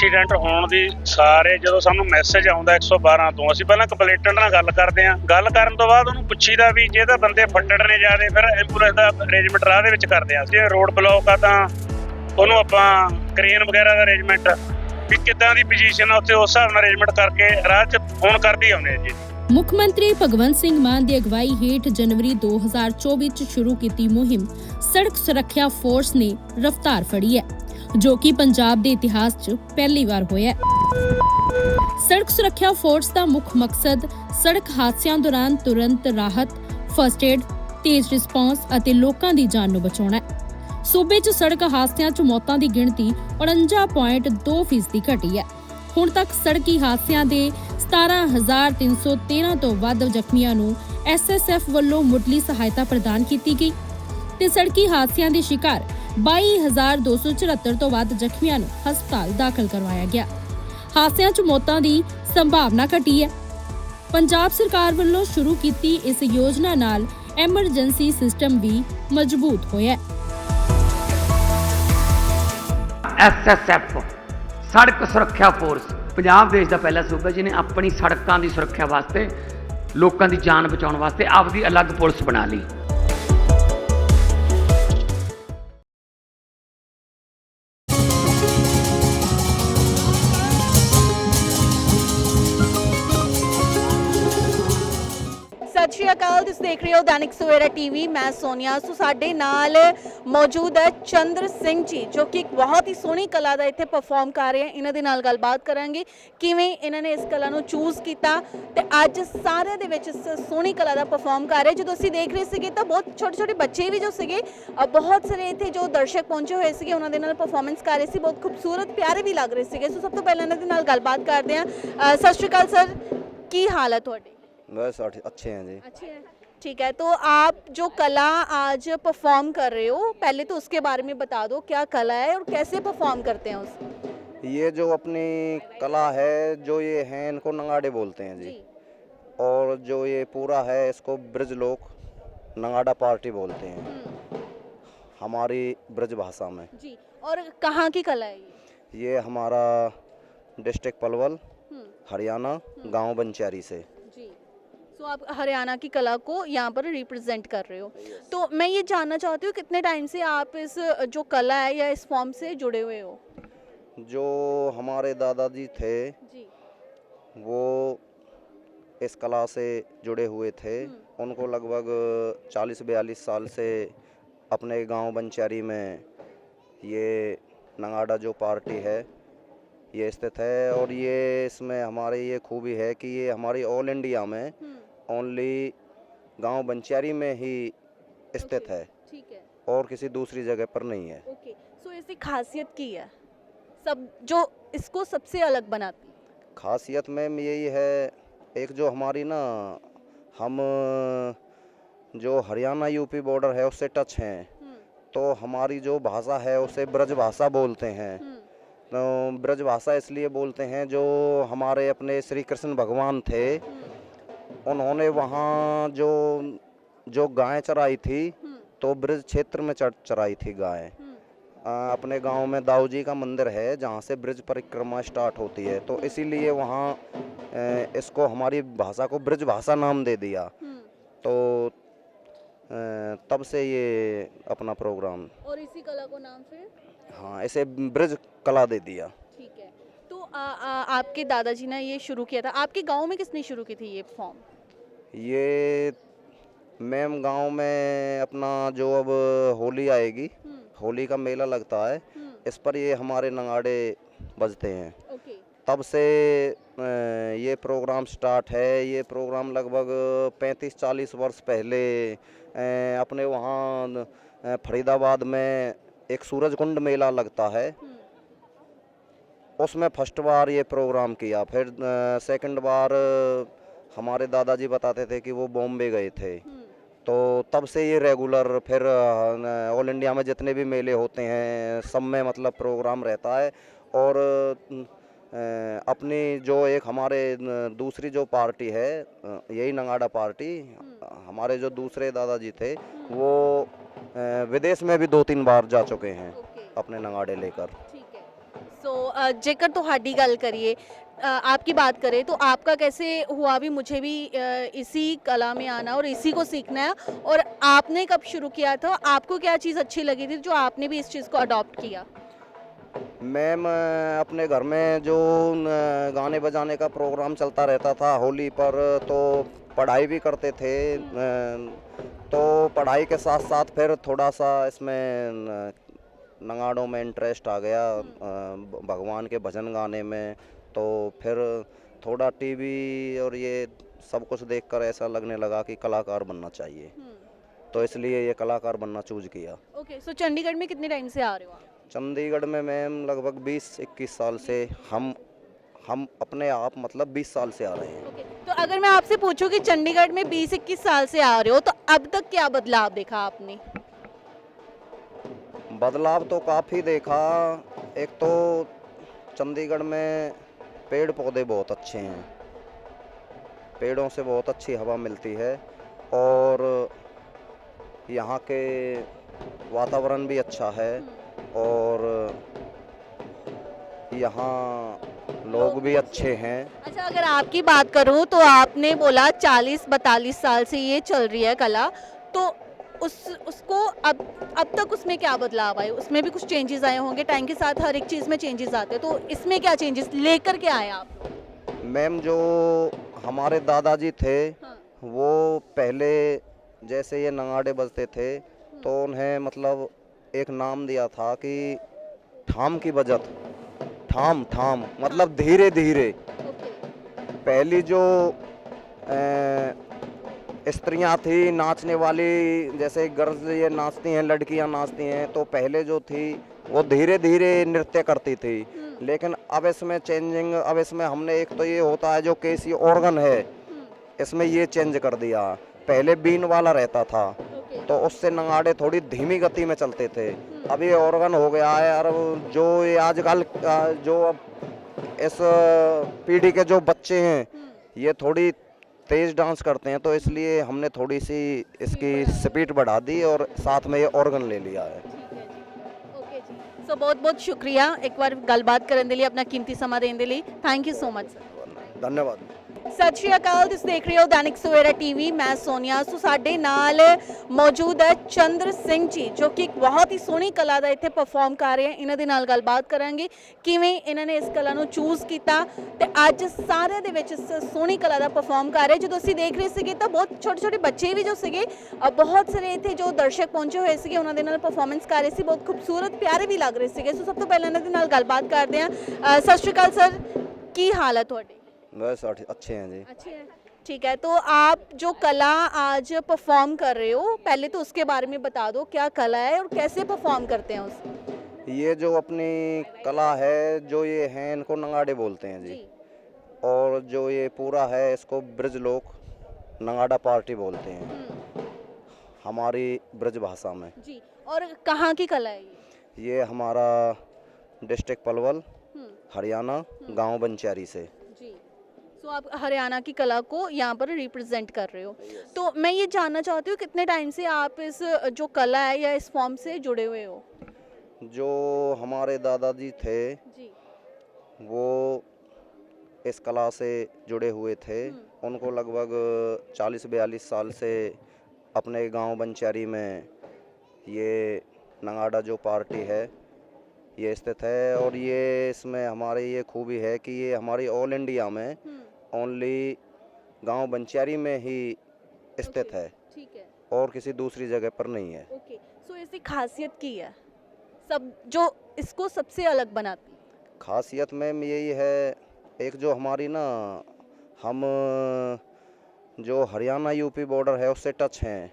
Accident ਹੋਣ ਦੀ ਸਾਰੇ ਜਦੋਂ ਸਾਨੂੰ ਮੈਸੇਜ ਆਉਂਦਾ 112 ਤੋਂ ਅਸੀਂ ਪਹਿਲਾਂ ਕੰਪਲੇਂਟਰ ਨਾਲ ਗੱਲ ਕਰਦੇ ਹਾਂ। ਗੱਲ ਕਰਨ ਤੋਂ ਬਾਅਦ ਉਹਨੂੰ ਪੁੱਛੀਦਾ ਵੀ ਜੇ ਤਾਂ ਬੰਦੇ ਫੱਟੜ ਨੇ ਜ਼ਿਆਦੇ ਫਿਰ ਐਂਬੂਲੈਂਸ ਦਾ ਅਰੇਂਜਮੈਂਟ ਰਾਹ ਦੇ ਵਿੱਚ ਕਰਦੇ ਹਾਂ। ਜੇ ਰੋਡ ਬਲੌਕ ਆ ਤਾਂ ਉਹਨੂੰ ਆਪਾਂ ਕ੍ਰੇਨ ਵਗੈਰਾ ਦਾ ਅਰੇਂਜਮੈਂਟ ਵੀ ਕਿੱਦਾਂ ਦੀ ਪੋਜੀਸ਼ਨ ਆ ਉੱਥੇ ਉਸ ਹਿਸਾਬ ਨਾਲ ਅਰੇਂਜਮੈਂਟ ਕਰਕੇ ਰਾਹ 'ਚ ਫੋਨ ਕਰਦੇ ਆਉਂਦੇ ਆ ਜੀ। ਮੁੱਖ ਮੰਤਰੀ ਭਗਵੰਤ ਸਿੰਘ ਮਾਨ ਦੀ ਅਗਵਾਈ ਹੇਠ ਜਨਵਰੀ 2024 ਵਿੱਚ ਸ਼ੁਰੂ ਕੀਤੀ ਮੁਹਿੰਮ ਸੜਕ ਸੁਰੱਖਿਆ ਫੋਰਸ ਨੇ ਰਫ਼ਤਾਰ ਫੜੀ ਹੈ, ਜੋ ਕਿ ਪੰਜਾਬ ਦੇ ਇਤਿਹਾਸ 'ਚ ਪਹਿਲੀ ਵਾਰ ਹੋਇਆ ਹੈ। ਸੜਕ ਸੁਰੱਖਿਆ ਫੋਰਸ ਦਾ ਮੁੱਖ ਮਕਸਦ ਸੜਕ ਹਾਦਸਿਆਂ ਦੌਰਾਨ ਤੁਰੰਤ ਰਾਹਤ, ਫਸਟ ਏਡ, ਤੇਜ਼ ਰਿਸਪਾਂਸ ਅਤੇ ਲੋਕਾਂ ਦੀ ਜਾਨ ਨੂੰ ਬਚਾਉਣਾ ਹੈ। ਸੂਬੇ 'ਚ ਸੜਕ ਹਾਦਸਿਆਂ 'ਚ ਮੌਤਾਂ ਦੀ ਗਿਣਤੀ 49.2% ਘਟੀ ਹੈ। ਹੁਣ ਤੱਕ ਸੜਕੀ ਹਾਦਸਿਆਂ ਦੇ 17,313 ਤੋਂ ਵੱਧ ਜ਼ਖਮੀਆਂ ਨੂੰ SSF ਵੱਲੋਂ ਮੁੱਢਲੀ ਸਹਾਇਤਾ ਪ੍ਰਦਾਨ ਕੀਤੀ ਗਈ ਤੇ ਸੜਕੀ ਹਾਦਸਿਆਂ ਦੇ ਸ਼ਿਕਾਰ 22,274 ਤੋਂ ਵੱਧ ਜ਼ਖਮੀਆਂ ਨੂੰ ਹਸਪਤਾਲ ਦਾਖਲ ਕਰਵਾਇਆ ਗਿਆ। ਹਾਦਸਿਆਂ 'ਚ ਮੌਤਾਂ ਦੀ ਸੰਭਾਵਨਾ ਘਟੀ ਹੈ। ਪੰਜਾਬ ਸਰਕਾਰ ਵੱਲੋਂ ਸ਼ੁਰੂ ਕੀਤੀ ਇਸ ਯੋਜਨਾ ਨਾਲ ਐਮਰਜੈਂਸੀ ਸਿਸਟਮ ਵੀ ਮਜ਼ਬੂਤ ਹੋਇਆ ਹੈ। SSF ਸੜਕ ਸੁਰੱਖਿਆ ਫੋਰਸ ਪੰਜਾਬ ਦੇਸ਼ ਦਾ ਪਹਿਲਾ ਸੂਬਾ ਜਿਹਨੇ ਆਪਣੀ ਸੜਕਾਂ ਦੀ ਸੁਰੱਖਿਆ ਵਾਸਤੇ, ਲੋਕਾਂ ਦੀ ਜਾਨ ਬਚਾਉਣ ਵਾਸਤੇ ਆਪਦੀ ਅਲੱਗ ਪੁਲਿਸ ਬਣਾ ਲਈ। सत श्री अकाल, तुसीं देख रहे हो दैनिक सवेरा टीवी। मैं सोनिया। सो साडे नाल मौजूद है चंद्र सिंह जी, जो कि एक बहुत ही सोहनी कला दा इत्थे परफॉर्म कर रहे हैं। इन्हां दे नाल गलबात करांगे किवें इन्हां ने इस कला नूं चूज़ कीता ते अज सारे दे विच इस सोहनी कला दा परफॉर्म कर रहे। जदों असीं देख रहे सीगे तां बहुत छोटे छोटे बच्चे भी जो सीगे, बहुत सारे इत्थे जो दर्शक पहुंचे हुए सीगे, उन्हां दे नाल परफॉर्मेंस कर रहे सी। बहुत खूबसूरत प्यारे भी लग रहे सीगे। सो सब तो पहले इन्हां दे नाल गलबात करदे हां। सत श्री अकाल सर, की हाल है तुहाडी? बस अच्छे हैं जी। अच्छे हैं, ठीक है। तो आप जो कला आज परफॉर्म कर रहे हो, पहले तो उसके बारे में बता दो, क्या कला है और कैसे परफॉर्म करते हैं उसको? ये जो अपनी कला है, जो ये हैं, इनको नंगाड़े बोलते हैं जी। और जो ये पूरा है इसको ब्रज लोग नंगाड़ा पार्टी बोलते हैं हमारी ब्रज भाषा में जी। और कहाँ की कला है ये हमारा डिस्ट्रिक्ट पलवल, हरियाणा, गांव बंचारी से जी। तो आप हरियाणा की कला को यहाँ पर रिप्रेजेंट कर रहे हो। तो मैं ये जानना चाहती हूँ, कितने टाइम से आप इस जो कला है या इस फॉर्म से जुड़े हुए हो? जो हमारे दादाजी थे जी। वो इस कला से जुड़े हुए थे। उनको लगभग 40-42 साल से अपने गांव बंचारी में ये नंगाड़ा जो पार्टी है ये स्थित है। और ये इसमें हमारी ये खूबी है कि ये हमारी ऑल इंडिया में ओनली गांव बंचारी में ही स्थित है, ठीक है, और किसी दूसरी जगह पर नहीं है। ओके। सो इसकी खासियत की है, सब जो इसको सबसे अलग बनाती है? खासियत में यही है, एक जो हमारी ना, हम जो हरियाणा यूपी बॉर्डर है उससे टच हैं, तो हमारी जो भाषा है उसे ब्रज भाषा बोलते हैं। तो ब्रज भाषा इसलिए बोलते हैं, जो हमारे अपने श्री कृष्ण भगवान थे, उन्होंने वहाँ जो गाय चराई थी, तो ब्रज क्षेत्र में चराई थी गाय। अपने गांव में दाऊ जी का मंदिर है जहाँ से ब्रज परिक्रमा स्टार्ट होती है, तो इसीलिए वहाँ इसको हमारी भाषा को ब्रज भाषा नाम दे दिया। तो तब से ये अपना प्रोग्राम, और इसी कला को नाम फिर हाँ, इसे ब्रज कला दे दिया। ठीक है। तो आपके दादाजी ने ये शुरू किया था। आपके गांव में किसने शुरू की थी ये फॉर्म? ये मैम गांव में अपना जो अब होली आएगी, होली का मेला लगता है, इस पर ये हमारे नंगाड़े बजते हैं। ओके। तब से ये प्रोग्राम स्टार्ट है। ये प्रोग्राम लगभग 35-40 वर्ष पहले अपने वहाँ फरीदाबाद में एक सूरज कुंड मेला लगता है, उसमें फर्स्ट बार ये प्रोग्राम किया। फिर सेकंड बार हमारे दादाजी बताते थे कि वो बॉम्बे गए थे, तो तब से ये रेगुलर, फिर ऑल इंडिया में जितने भी मेले होते हैं सब में मतलब प्रोग्राम रहता है। और अपनी जो एक हमारे दूसरी जो पार्टी है, यही नंगाड़ा पार्टी, हमारे जो दूसरे दादाजी थे वो विदेश में भी 2-3 बार जा चुके हैं अपने नंगाड़े लेकर। ठीक है। सो जेकर ਤੁਹਾਡੀ ਗੱਲ करिए आपकी बात करें तो आपका कैसे हुआ भी मुझे भी इसी कला में आना और इसी को सीखना है, और आपने कब शुरू किया था, आपको क्या चीज़ अच्छी लगी थी जो आपने भी इस चीज़ को अडॉप्ट किया? मैम अपने घर में जो गाने बजाने का प्रोग्राम चलता रहता था होली पर, तो पढ़ाई भी करते थे। तो पढ़ाई के साथ साथ फिर थोड़ा सा इसमें नगाड़ों में इंटरेस्ट आ गया, भगवान के भजन गाने में। तो फिर थोड़ा टीवी और ये सब कुछ देखकर ऐसा लगने लगा कि कलाकार बनना चाहिए, तो इसलिए ये कलाकार बनना चूज किया। ओके, सो चंडीगढ़ में कितने टाइम से आ रहे हो आप? चंडीगढ़ में मैम लगभग 20-21 साल से हम अपने आप मतलब 20 साल से आ रहे हैं। ओके, तो अगर मैं आपसे पूछूं कि चंडीगढ़ में 20-21 साल से आ रहे हो, तो अब तक क्या बदलाव देखा आपने? बदलाव तो काफ़ी देखा। एक तो चंडीगढ़ में पेड़ पौधे बहुत अच्छे हैं, पेड़ों से बहुत अच्छी हवा मिलती है, और यहाँ के वातावरण भी अच्छा है, और यहाँ लोग भी अच्छे हैं। अच्छा, अगर आपकी बात करूं तो आपने बोला 40-42 साल से ये चल रही है कला, तो उसको अब तक उसमें क्या बदलाव आए? उसमें भी कुछ चेंजेस आए होंगे, टाइम के साथ हर एक चीज़ में चेंजेस आते हैं, तो इसमें क्या चेंजेस लेकर के आए आप? मैम जो हमारे दादाजी थे, हाँ। वो पहले जैसे ये नगाड़े बजते थे तो उन्हें मतलब एक नाम दिया था कि ठाम की बजत, ठाम ठाम मतलब धीरे धीरे। ओके। पहली जो स्त्रियां थी नाचने वाली, जैसे गर्ल्स ये नाचती हैं, लड़कियां नाचती हैं, तो पहले जो थी वो धीरे धीरे नृत्य करती थी। लेकिन अब इसमें चेंजिंग, अब इसमें हमने एक तो ये होता है जो केसी ऑर्गन है, इसमें ये चेंज कर दिया। पहले बीन वाला रहता था, तो उससे नगाड़े थोड़ी धीमी गति में चलते थे। अब ये ऑर्गन हो गया है, और जो ये आजकल जो अब इस पीढ़ी के जो बच्चे हैं ये थोड़ी तेज डांस करते हैं, तो इसलिए हमने थोड़ी सी इसकी स्पीड बढ़ा दी और साथ में ये ऑर्गन ले लिया है। ओके जी, सो बहुत बहुत शुक्रिया एक बार गलबात करने के लिए, अपना कीमती समा देने के लिए। Thank you so much sir. धन्यवाद। सत श्री अकाल, तुसीं देख रहे हो दैनिक सवेरा टीवी, मैं सोनिया। सो साडे नाल मौजूद है चंद्र सिंह जी, जो कि एक बहुत ही सोहनी कला ਦਾ ਇੱਥੇ परफॉर्म कर रहे हैं। इन्हां दे नाल गलबात करांगे किवें इन्हां ने इस कला ਨੂੰ ਚੂਜ਼ ਕੀਤਾ ਤੇ ਅੱਜ ਸਾਰਿਆਂ ਦੇ ਵਿੱਚ ਇਸ ਸੋਹਣੀ ਕਲਾ ਦਾ परफॉर्म कर रहे। ਜਦੋਂ ਅਸੀਂ ਦੇਖ ਰਹੇ ਸੀਗੇ ਤਾਂ ਬਹੁਤ ਛੋਟੇ ਛੋਟੇ ਬੱਚੇ ਵੀ ਜੋ ਸੀਗੇ, ਬਹੁਤ ਸਾਰੇ ਇੱਥੇ ਜੋ ਦਰਸ਼ਕ ਪਹੁੰਚੇ ਹੋਏ ਸੀਗੇ, ਉਹਨਾਂ ਦੇ ਨਾਲ परफॉर्मेंस ਕਰ ਰਹੇ ਸੀ, ਬਹੁਤ ਖੂਬਸੂਰਤ ਪਿਆਰੇ ਵੀ ਲੱਗ ਰਹੇ ਸੀਗੇ। ਸੋ ਸਭ ਤੋਂ ਪਹਿਲਾਂ ਇਹਨਾਂ ਦੇ ਨਾਲ ਗੱਲਬਾਤ ਕਰਦੇ ਹਾਂ। ਸਤਿ ਸ਼੍ਰੀ ਅਕਾਲ ਸਰ, ਕੀ ਹਾਲ ਹੈ ਤੁਹਾਡੇ? बस अच्छे हैं जी। अच्छे हैं, ठीक है। तो आप जो कला आज परफॉर्म कर रहे हो, पहले तो उसके बारे में बता दो, क्या कला है और कैसे परफॉर्म करते हैं उसको? ये जो अपनी कला है, जो ये हैं, इनको नगाड़े बोलते हैं जी। और जो ये पूरा है इसको ब्रज लोग नगाड़ा पार्टी बोलते हैं हमारी ब्रज भाषा में जी। और कहाँ की कला है ये हमारा डिस्ट्रिक्ट पलवल, हरियाणा, गांव बंचारी से जी। तो आप हरियाणा की कला को यहाँ पर रिप्रेजेंट कर रहे हो। तो मैं ये जानना चाहती हूँ कितने टाइम से आप इस जो कला है या इस फॉर्म से जुड़े हुए हो? जो हमारे दादाजी थे जी। वो इस कला से जुड़े हुए थे। उनको लगभग 40-42 साल से अपने गांव बंचारी में ये नगाड़ा जो पार्टी है ये स्थित है। और ये इसमें हमारी ये खूबी है कि ये हमारी ऑल इंडिया में ओनली गांव बंचारी में ही स्थित है, ठीक है, और किसी दूसरी जगह पर नहीं है। ओके। सो इसकी खासियत की है सब जो इसको सबसे अलग बनाती? खासियत में यही है, एक जो हमारी ना, हम जो हरियाणा यूपी बॉर्डर है उससे टच हैं,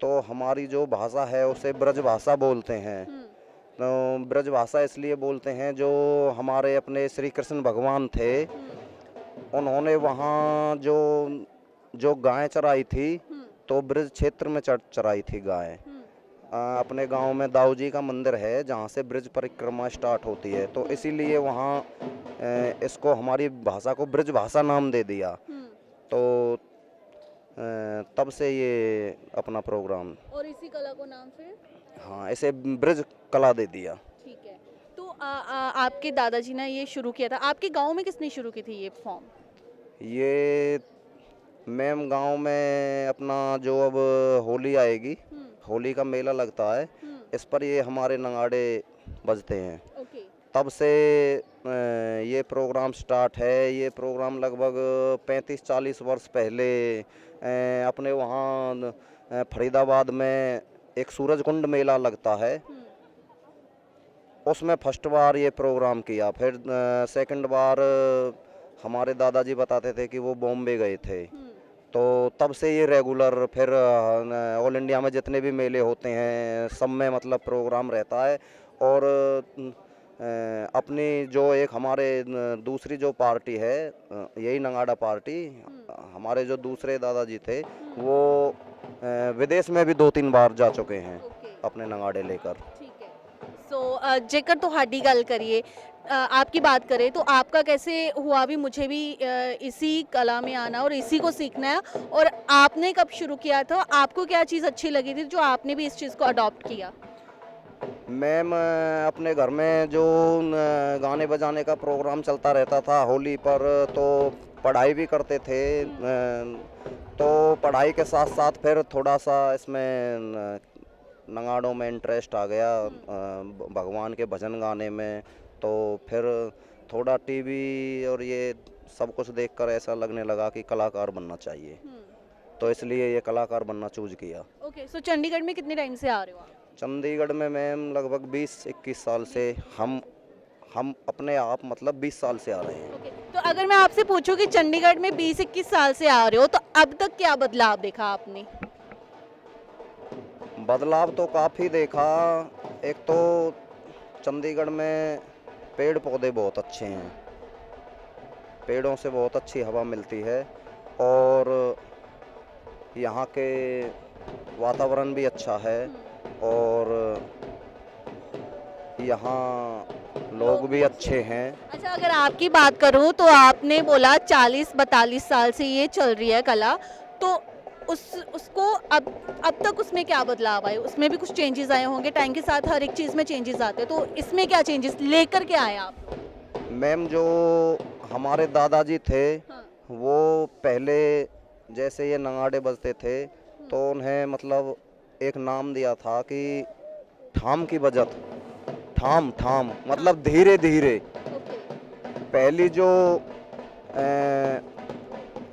तो हमारी जो भाषा है उसे ब्रज भाषा बोलते हैं। तो ब्रज भाषा इसलिए बोलते हैं, जो हमारे अपने श्री कृष्ण भगवान थे, उन्होंने वहाँ जो गाय चराई थी, तो ब्रज क्षेत्र में चराई थी गाय। अपने गांव में दाऊ जी का मंदिर है जहाँ से ब्रज परिक्रमा स्टार्ट होती है, तो इसीलिए वहाँ इसको हमारी भाषा को ब्रज भाषा नाम दे दिया। तो तब से ये अपना प्रोग्राम, और इसी कला को नाम फिर हाँ, इसे ब्रज कला दे दिया। ठीक है। तो आपके दादाजी ने ये शुरू किया था, आपके गांव में किसने शुरू की थी ये फॉर्म? ये मैम गांव में अपना जो अब होली आएगी, होली का मेला लगता है, इस पर ये हमारे नगाड़े बजते हैं। ओके। तब से ये प्रोग्राम स्टार्ट है। ये प्रोग्राम लगभग 35-40 वर्ष पहले अपने वहाँ फरीदाबाद में एक सूरज कुंड मेला लगता है, उसमें फर्स्ट बार ये प्रोग्राम किया। फिर सेकंड बार हमारे दादाजी बताते थे कि वो बॉम्बे गए थे, तो तब से ये रेगुलर फिर ऑल इंडिया में जितने भी मेले होते हैं सब में मतलब प्रोग्राम रहता है। और अपनी जो एक हमारे दूसरी जो पार्टी है, यही नगाड़ा पार्टी, हमारे जो दूसरे दादाजी थे वो विदेश में भी 2-3 बार जा चुके हैं अपने नगाड़े लेकर। ठीक है। सो जेकर ਤੁਹਾਡੀ ਗੱਲ करिए, आपकी बात करें तो आपका कैसे हुआ भी मुझे भी इसी कला में आना और इसी को सीखना है, और आपने कब शुरू किया था? आपको क्या चीज़ अच्छी लगी थी जो आपने भी इस चीज़ को अडॉप्ट किया? मैम अपने घर में जो गाने बजाने का प्रोग्राम चलता रहता था होली पर, तो पढ़ाई भी करते थे, तो पढ़ाई के साथ साथ फिर थोड़ा सा इसमें नगाड़ों में इंटरेस्ट आ गया, भगवान के भजन गाने में। तो फिर थोड़ा टीवी और ये सब कुछ देखकर ऐसा लगने लगा कि कलाकार बनना चाहिए, तो इसलिए ये कलाकार बनना चूज किया। ओके। सो चंडीगढ़ में कितने टाइम से आ रहे हो आप? चंडीगढ़ में मैम लगभग 20-21 साल से, हम अपने आप मतलब 20 साल से आ रहे हैं। ओके। तो अगर मैं आपसे पूछूं कि चंडीगढ़ में 20-21 साल से आ रहे हो, तो अब तक क्या बदलाव देखा आपने? बदलाव तो काफ़ी देखा। एक तो चंडीगढ़ में पेड़ पौधे बहुत अच्छे हैं, पेड़ों से बहुत अच्छी हवा मिलती है, और यहाँ के वातावरण भी अच्छा है, और यहाँ लोग भी अच्छे हैं। अच्छा, अगर आपकी बात करूं तो आपने बोला 40-42 साल से ये चल रही है कला, तो उसको अब तक उसमें क्या बदलाव आए? उसमें भी कुछ चेंजेस आए होंगे, टाइम के साथ हर एक चीज़ में चेंजेस आते हैं, तो इसमें क्या चेंजेस लेकर के आए आप? मैम जो हमारे दादाजी थे, हाँ। वो पहले जैसे ये नगाड़े बजते थे तो उन्हें मतलब एक नाम दिया था कि ठाम की बजत, ठाम ठाम मतलब धीरे धीरे। पहली जो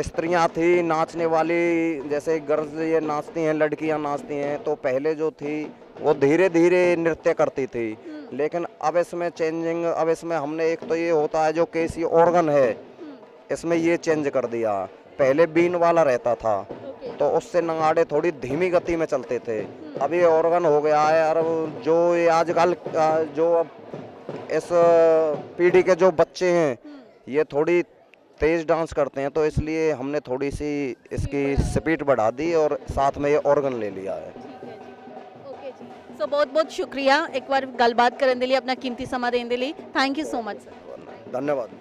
स्त्रियां थी नाचने वाली, जैसे गर्ल्स ये नाचती हैं, लड़कियां नाचती हैं, तो पहले जो थी वो धीरे धीरे नृत्य करती थी। लेकिन अब इसमें चेंजिंग, अब इसमें हमने एक तो ये होता है जो केसी ऑर्गन है, इसमें ये चेंज कर दिया। पहले बीन वाला रहता था, तो उससे नगाड़े थोड़ी धीमी गति में चलते थे। अब ये ऑर्गन हो गया है, और जो ये आजकल जो अब इस पीढ़ी के जो बच्चे हैं ये थोड़ी तेज डांस करते हैं, तो इसलिए हमने थोड़ी सी इसकी स्पीड बढ़ा दी और साथ में ये ऑर्गन ले लिया है। ओके जी। सो बहुत बहुत शुक्रिया एक बार गलबात करने के लिए, अपना कीमती समा देने के लिए। Thank you so much sir. धन्यवाद।